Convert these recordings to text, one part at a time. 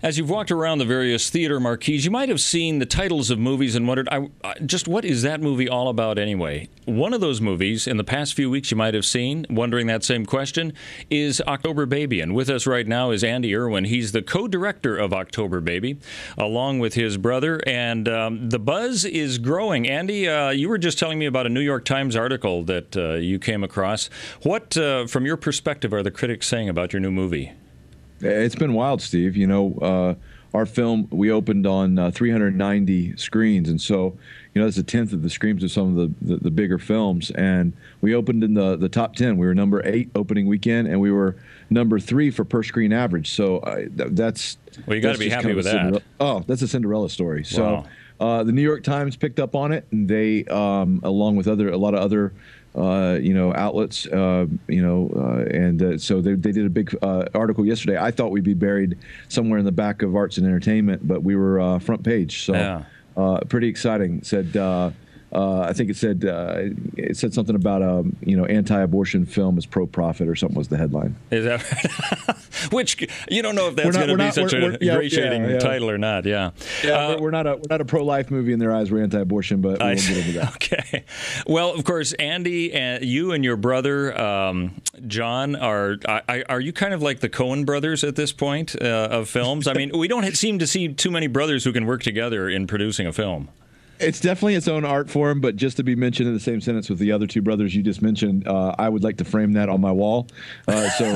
As you've walked around the various theater marquees, you might have seen the titles of movies and wondered, just what is that movie all about anyway? One of those movies in the past few weeks you might have seen, wondering that same question, is October Baby. And with us right now is Andy Erwin. He's the co-director of October Baby, along with his brother. And the buzz is growing. Andy, you were just telling me about a New York Times article that you came across. What, from your perspective, are the critics saying about your new movie? It's been wild, Steve. You know, our film, we opened on 390 screens, and so, you know, that's a tenth of the screens of some of the bigger films. And we opened in the top 10. We were number 8 opening weekend, and we were number 3 for per screen average. So that's well, you got to be happy with that. Oh, that's a Cinderella story. So the New York Times picked up on it, and they, along with a lot of other outlets, so they did a big article yesterday. I thought we'd be buried somewhere in the back of Arts and Entertainment, but we were front page. So yeah. Pretty exciting. I think it said something about anti-abortion film is pro-profit or something was the headline. Is that right? Which you don't know if that's going to be such a ingratiating title or not. Yeah. We're not a pro-life movie in their eyes. We're anti-abortion, but we won't get into that. Okay. Well, of course, Andy, you and your brother John are you kind of like the Coen brothers at this point of films? I mean, we don't seem to see too many brothers who can work together in producing a film. It's definitely its own art form, but just to be mentioned in the same sentence with the other two brothers you just mentioned, I would like to frame that on my wall. So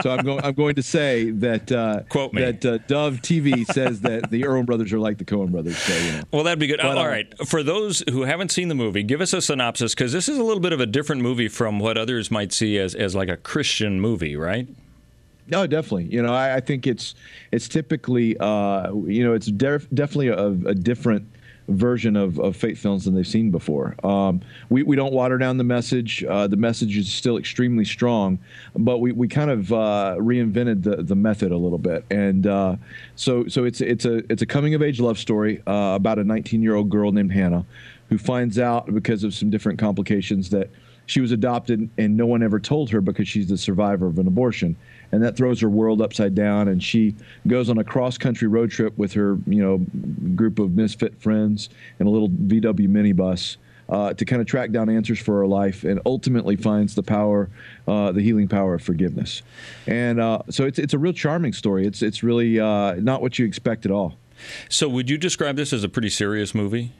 I'm going to say that quote me. That Dove TV says that the Erwin brothers are like the Coen brothers. So, you know. Well, that'd be good. All right, for those who haven't seen the movie, give us a synopsis, because this is a little bit of a different movie from what others might see as like a Christian movie, right? No, definitely. You know, I think it's typically it's definitely a different version of faith films than they've seen before. We don't water down the message. The message is still extremely strong, but we kind of reinvented the method a little bit. And so it's a coming of age love story about a 19-year-old girl named Hannah who finds out because of some different complications that she was adopted and no one ever told her because she's the survivor of an abortion. And that throws her world upside down, and she goes on a cross-country road trip with her, group of misfit friends in a little VW minibus to kind of track down answers for her life, and ultimately finds the power, the healing power of forgiveness. And so it's a real charming story. It's really not what you expect at all. So would you describe this as a pretty serious movie?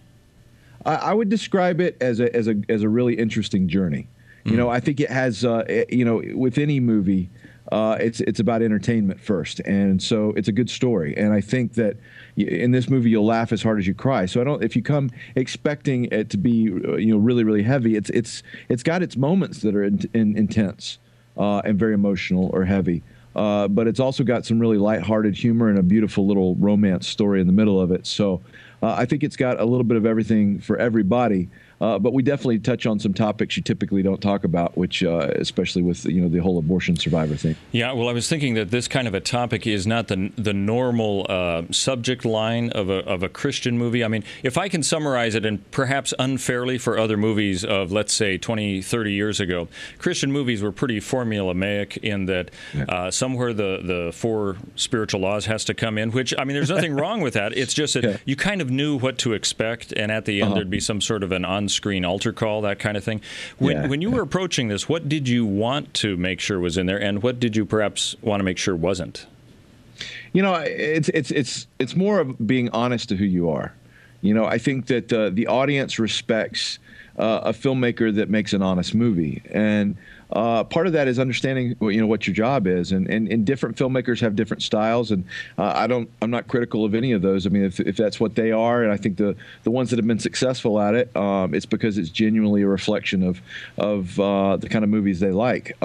I would describe it as a really interesting journey. Mm-hmm. I think it has, with any movie, it's about entertainment first, and so it's a good story. And I think that in this movie you'll laugh as hard as you cry. So if you come expecting it to be really really heavy, it's got its moments that are intense and very emotional or heavy. But it's also got some really lighthearted humor and a beautiful little romance story in the middle of it. So I think it's got a little bit of everything for everybody. But we definitely touch on some topics you typically don't talk about, which especially with the whole abortion survivor thing. Yeah, well, I was thinking that this kind of a topic is not the normal subject line of a Christian movie. I mean, if I can summarize it, and perhaps unfairly for other movies of, let's say, 20, 30 years ago, Christian movies were pretty formulaic in that somewhere the 4 spiritual laws has to come in, which, I mean, there's nothing wrong with that. It's just that you kind of knew what to expect, and at the end there'd be some sort of an on-screen altar call, that kind of thing. When you were approaching this, what did you want to make sure was in there, and what did you perhaps want to make sure wasn't? It's more of being honest to who you are. I think that the audience respects a filmmaker that makes an honest movie, and part of that is understanding what your job is, and different filmmakers have different styles, and I'm not critical of any of those. I mean, if that's what they are, and I think the ones that have been successful at it, it's because it's genuinely a reflection of the kind of movies they like.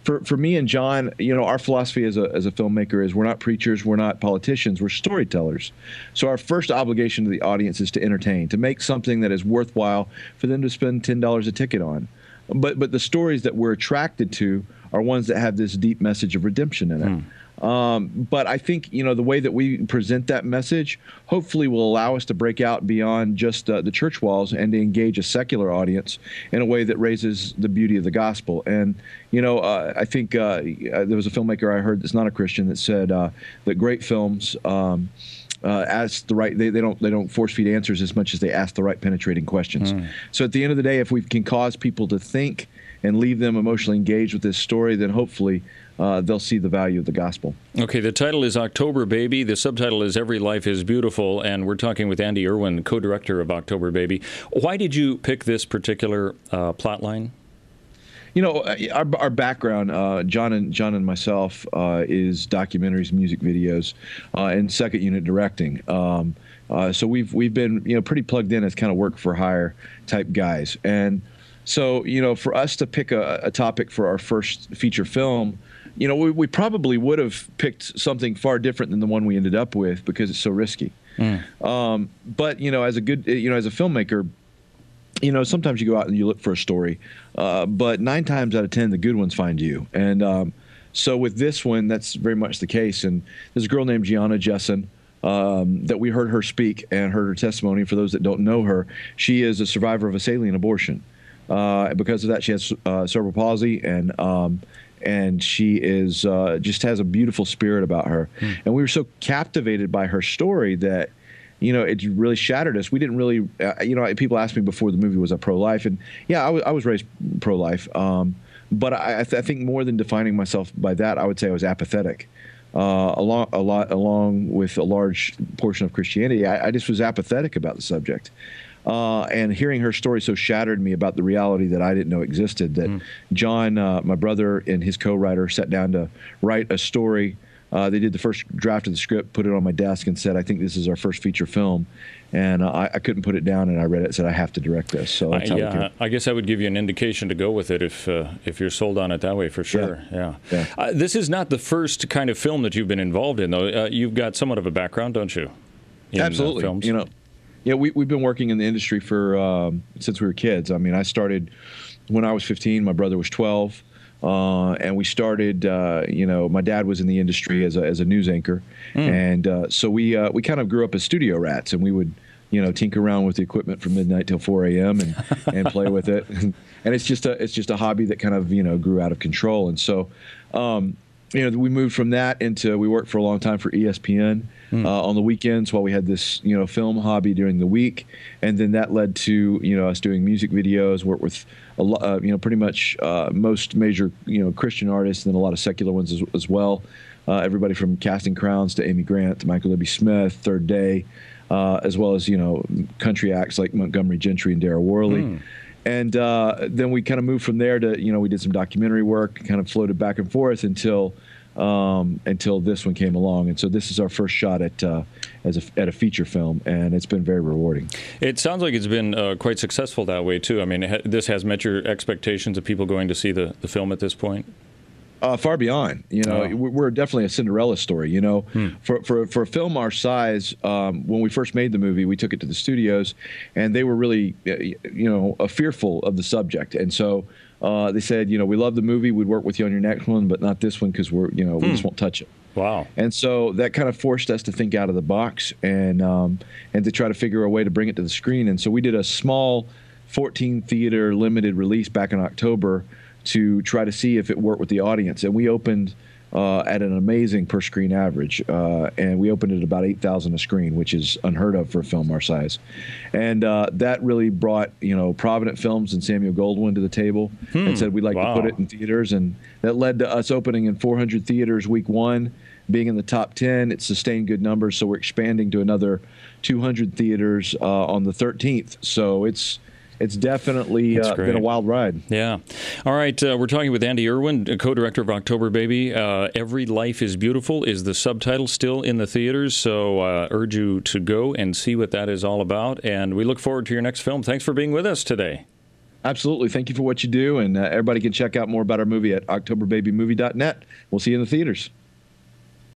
For me and John, our philosophy as a filmmaker is we're not preachers, we're not politicians, we're storytellers. So our first obligation to the audience is to entertain, to make something that is worthwhile for them to spend $10 a ticket on. But the stories that we're attracted to are ones that have this deep message of redemption in it. But I think, the way that we present that message hopefully will allow us to break out beyond just the church walls and to engage a secular audience in a way that raises the beauty of the gospel. And, I think there was a filmmaker I heard that's not a Christian that said that great films ask the right. They don't force feed answers as much as they ask the right penetrating questions. So at the end of the day, if we can cause people to think and leave them emotionally engaged with this story, then hopefully they'll see the value of the gospel. Okay, the title is October Baby. The subtitle is Every Life is Beautiful, and we're talking with Andy Erwin, co-director of October Baby. Why did you pick this particular plot line? Our background, John and myself, is documentaries, music videos, and second unit directing. So we've been pretty plugged in as kind of work for hire type guys. And so for us to pick a topic for our first feature film, we probably would have picked something far different than the one we ended up with because it's so risky. But as a filmmaker, sometimes you go out and you look for a story, but 9 times out of 10, the good ones find you. And so with this one, that's very much the case. And there's a girl named Gianna Jessen that we heard her speak and heard her testimony. For those that don't know her, she is a survivor of a saline abortion. Because of that, she has cerebral palsy, and she is just has a beautiful spirit about her. And we were so captivated by her story that it really shattered us. We didn't really, people asked me before the movie, was I pro-life? And yeah, I was raised pro-life. But I think more than defining myself by that, I would say I was apathetic. Along with a large portion of Christianity, I just was apathetic about the subject. And hearing her story so shattered me about the reality that I didn't know existed, that John, my brother, and his co-writer sat down to write a story. They did the first draft of the script, put it on my desk, and said, I think this is our first feature film. And I couldn't put it down, and I read it and said, I have to direct this. So that's how we came. I guess I would give you an indication to go with it if you're sold on it that way, for sure. Yeah. This is not the first kind of film that you've been involved in, though. You've got somewhat of a background, don't you? Absolutely. Films? Yeah, we've been working in the industry for since we were kids. I mean, I started when I was 15. My brother was 12. And we started, my dad was in the industry as a news anchor. And so we kind of grew up as studio rats, and we would, tinker around with the equipment from midnight till 4 a.m. and play with it. And it's just a hobby that kind of, grew out of control. And so, we moved from that into, we worked for a long time for ESPN on the weekends while we had this, film hobby during the week. And then that led to, us doing music videos, worked with a lot, pretty much most major, Christian artists and a lot of secular ones as well. Everybody from Casting Crowns to Amy Grant to Michael W. Smith, Third Day, as well as, country acts like Montgomery Gentry and Darryl Worley. And then we kind of moved from there to, we did some documentary work, kind of floated back and forth until this one came along. And so this is our first shot at a feature film, and it's been very rewarding. It sounds like it's been quite successful that way, too. I mean, this has met your expectations of people going to see the film at this point? Far beyond. We're definitely a Cinderella story. For a film our size, when we first made the movie, we took it to the studios, and they were really, fearful of the subject. And so they said, we love the movie. We'd work with you on your next one, but not this one because we just won't touch it. Wow. And so that kind of forced us to think out of the box and to try to figure a way to bring it to the screen. And so we did a small 14 theater limited release back in October to try to see if it worked with the audience. And we opened at an amazing per screen average. And we opened at about 8,000 a screen, which is unheard of for a film our size. And that really brought, Provident Films and Samuel Goldwyn to the table and said, we'd like to put it in theaters. And that led to us opening in 400 theaters week 1, being in the top 10. It sustained good numbers. So we're expanding to another 200 theaters on the 13th. So it's definitely been a wild ride. Yeah. All right. We're talking with Andy Erwin, co-director of October Baby. Every Life is Beautiful is the subtitle, still in the theaters. So urge you to go and see what that is all about. And we look forward to your next film. Thanks for being with us today. Absolutely. Thank you for what you do. And everybody can check out more about our movie at octoberbabymovie.net. We'll see you in the theaters.